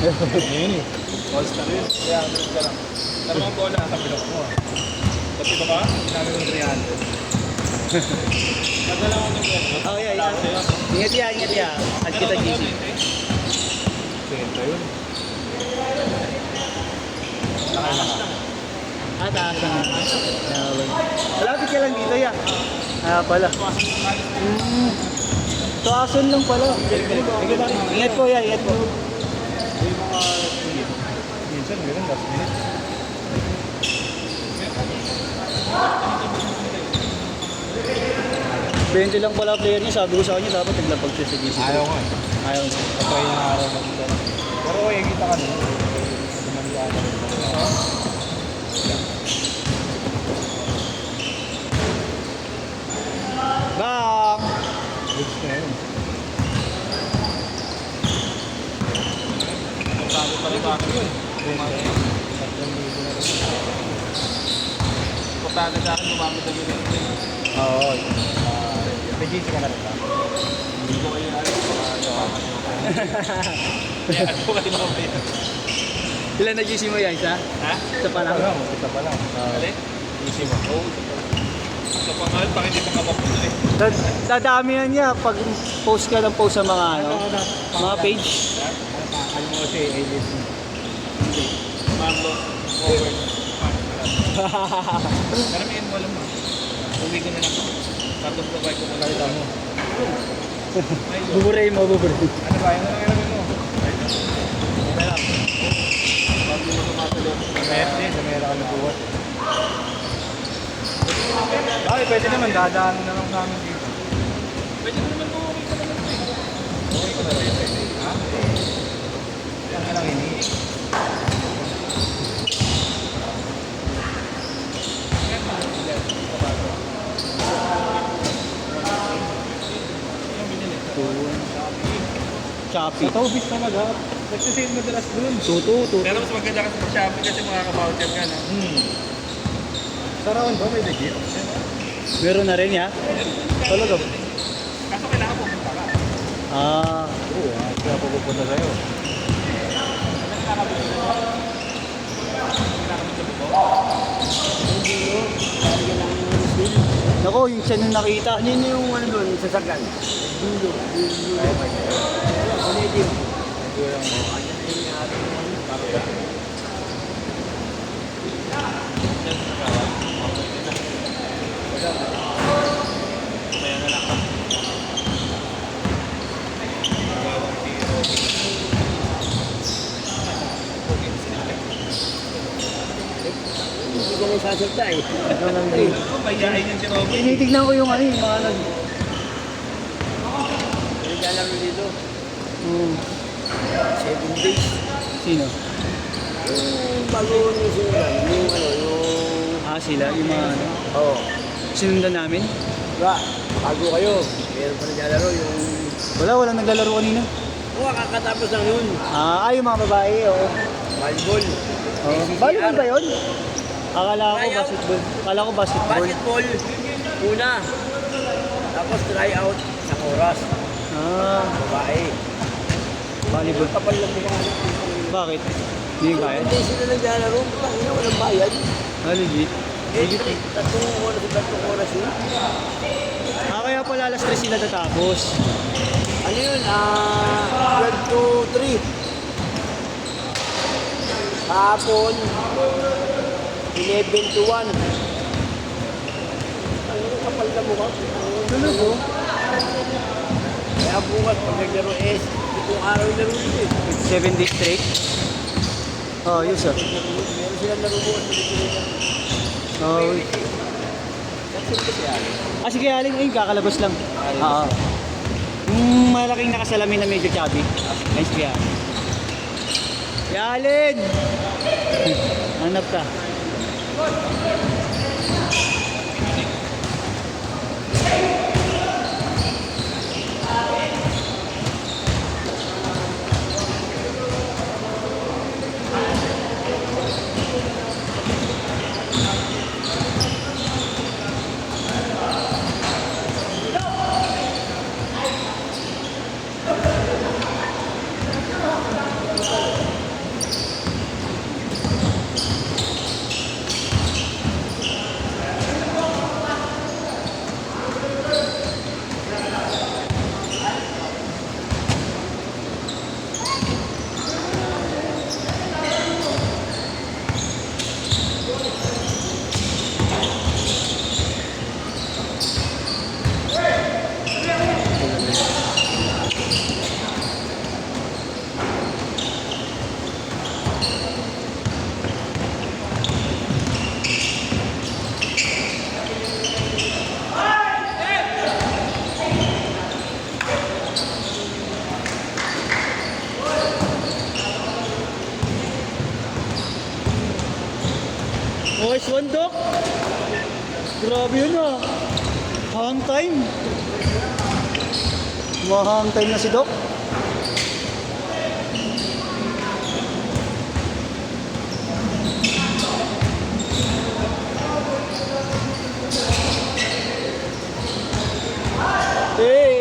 Ayun eh. All-star yun. 300 ka lang. Pero mga bola, kabilok mo. Pati ba ka? Ginamit ng 300. Madala ko ng bola. Oh, yeah, yeah. Ingat ya, ingat ya. At kita GC. Senta yun. Ah, taas na. Malapit ka lang dito ya. Ah, pala. Tuason lang pala. Ingat po ya, ingat po. Minsan, meron last minute. Bente lang pala player niya. Sabi ko sa kanya, dapat naglapag siya sa GC. Ayaw ko eh. Ayaw niya. Patry na araw na dito. Pero kung kita ka nun, dumanda ka rin. Bang! Goods na yun. Sabi pa rin bakit yun. Bumalik. 3,000 na rin. Punta sa akin, lumamit na yun. Oo. May GC ka na rin ba? Hindi ko kayo alam. Kaya ano ko kayo mamaya? Ilan na GC mo yan, isa? Ha? Isa pa lang? Isa pa lang. Alin? GC mo. Oo, isa pa lang. Sa pangalan, bakit hindi pa kapapunta eh? Dadami yan niya pag post ka ng post sa mga ano, mga page. Ano mo si Ellis? Hindi. Marlo. Over. Karamihan mo alam mo. Uwi ko na lang. Tapos provide ko na lang. Mo. Buburay mo, buburay. Ano ba? Yung lang ilagay mo. Okay lang. Bago mo tumatalo. Sa Merte, sa Mera ka nabuhat. Bakit pwede naman, dadaan na lang namin dito. Pwede naman mo, okay ka naman ito eh. Okay ka na rin ito eh. Ha? Yan na lang ini. Shopee. Sa Tobis talaga. Nagsisale madalas dun. Tutu. Pero mas maganda kasi sa Shopee kasi makaka-voucher ka, no? Sa round ba may legit option? Meron na rin ya? Talaga. Kaso kailangan pumunta ka. Ah, Oo, kaya pupunta sa'yo. nako, yung siya nung nakita. Yun yung ano doon, sasakyan. Dulo. Hindi ka nang sasalta eh. Payain yung si Robby. Tinitignan ko yung ano, yung mga nag... Naglalaro dito. 7 days. Sino? Yung bago yung sinulan, yung ano, yung... Ah, sila, yung mga ano. Oo. Sinundan namin? Diba? Bago kayo. Meron pa naglalaro yung... Walang naglalaro kanina. Oo, kakatapos lang yun. Ah, yung mga babae, oo. Volleyball. Oh. Volleyball ba yun? Akala ko Tryout. basketball. Akala ko basketball. Basketball, una. Tapos try out, isang oras. Ah, Babae. volleyball. Kapal lang mga ano. Bakit? Hindi kaya? Hindi sila naglalaro. Pangina, walang bayad. Ah, legit. Eh, tatlong oras yun. Ah, kaya pala alas 3 sila tatapos. Ano yun? 12 to 3. Hapon, 11 to 1. Ano kapal na mukha? Talaga? Kaya bukas pag naglaro itong araw yung laro nito eh. 7 days straight? Oh, yun sir. Meron silang laro bukas. Oh, ah, sige Aling, ayun, kakalabas lang. Oo. Yung malaking nakasalamin na medyo chubby. Ayun, sige Aling. Alin! Hanap ka. Nice one, Doc. Grabe yun ah. Hang time. Mahang time na si Doc. Hey!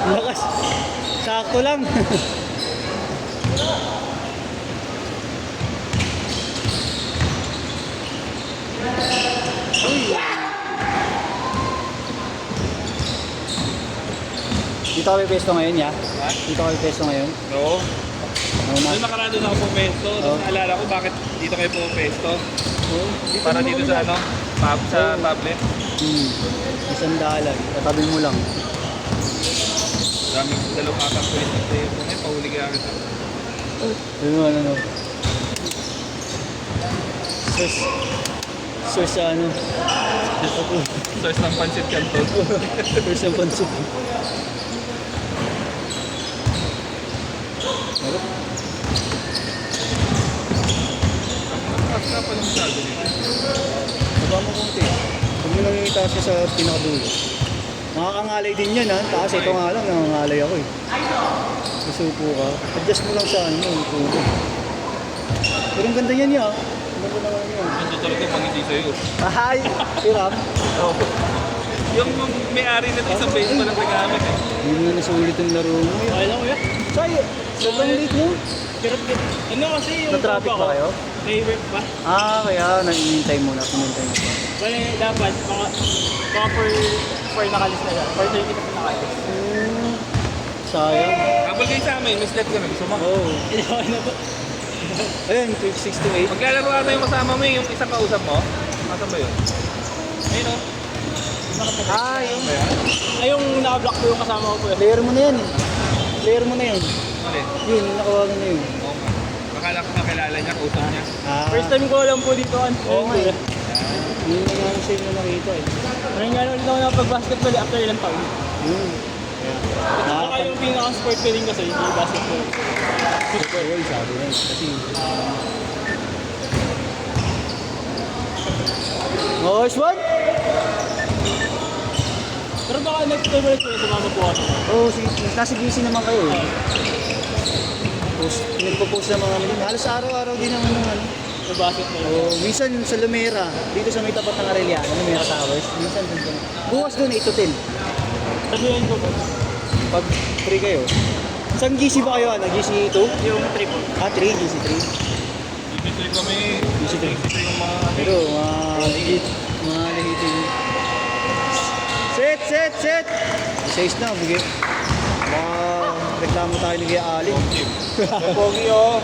Lakas. Sakto lang. Uy. Dito kami pesto ngayon, ya? Ha? Dito kami pesto ngayon. Oo. Ano na? Noong nakaraan doon ako pumesto, Oo. tapos naalala ko bakit dito kayo pumesto. Oh, Para naman dito kami sa na- ano, sa Oo. tablet. Isang dalan. Katabi mo lang. Daming dalawang atang pwede sa iyo. Kung may pahuli kaya kita. Ano. Source sa ano. Source ng Pancit Canton. Source ng pansit. Tapos na pa lang masyado dito. Baba mo konti. Huwag mo nang itaas ka sa pinakadulo. Nakakangalay din yan ha. Taas ito nga lang, nangangalay ako eh. Susupo ka. Adjust mo lang sa ano, yung tubo. Pero ang ganda yan ya. Ang ganda naman yan. Ang totoo ko pang hindi sa'yo. Ahay! Hiram. Yung may-ari nito isang beses pa lang nagamit eh. Hindi mo nasulit yung laro mo. Okay lang kuya. Say, sobrang late mo. Pero ano kasi yung Na-traffic ba kayo? May work ba? Ah, kaya nag-iintay muna. Kumintay mo pa. Wala dapat mga for nakalis na yan. For 30 na po nakalis. Sayang. Habol kayo sa amin, mislet ka na. Gusto mo? Oo. Okay na po. Ayun, 6 to 8. Maglalaro ata yung kasama mo yung isang kausap mo. Nasaan ba yun? Ayun o. Ah, yun. Ay, yung naka-block po yung kasama ko po. Player mo na yan. Player mo na yun. Mali. Yun, nakawagan na yun. Oo nga. Akala ko kakilala niya, kausap niya. Ah, First time ko alam po dito. Oo nga eh. Yun na nga sa inyo nakita eh. Ngayon nga ulit ako nakapag-basketball after ilang taon. Yun. Saka yung pinaka-sport ko rin kasi hindi basketball. Football, sabi na. Kasi... Nice one! Pero baka next time ulit ko sumama po ako. Oo, nasa busy naman kayo eh. Nagpo-post ng mga ano. Halos araw-araw din ang ano. Sa basketball. Oo, minsan sa Lumera, dito sa may tapat ng Arellano, Lumera Towers. Minsan dun sa... Bukas doon 8 to 10. Sabihin ko po. Pag free kayo. Saan GC ba kayo? GC 2? Yung trip. Ah, 3. GC 3. Dito kami. GC 3. Dito yung mga... Pero, mga lahitin. Set! Size na, bigay. Mga reklamo tayo ni Kuya Ali. Pogi oh.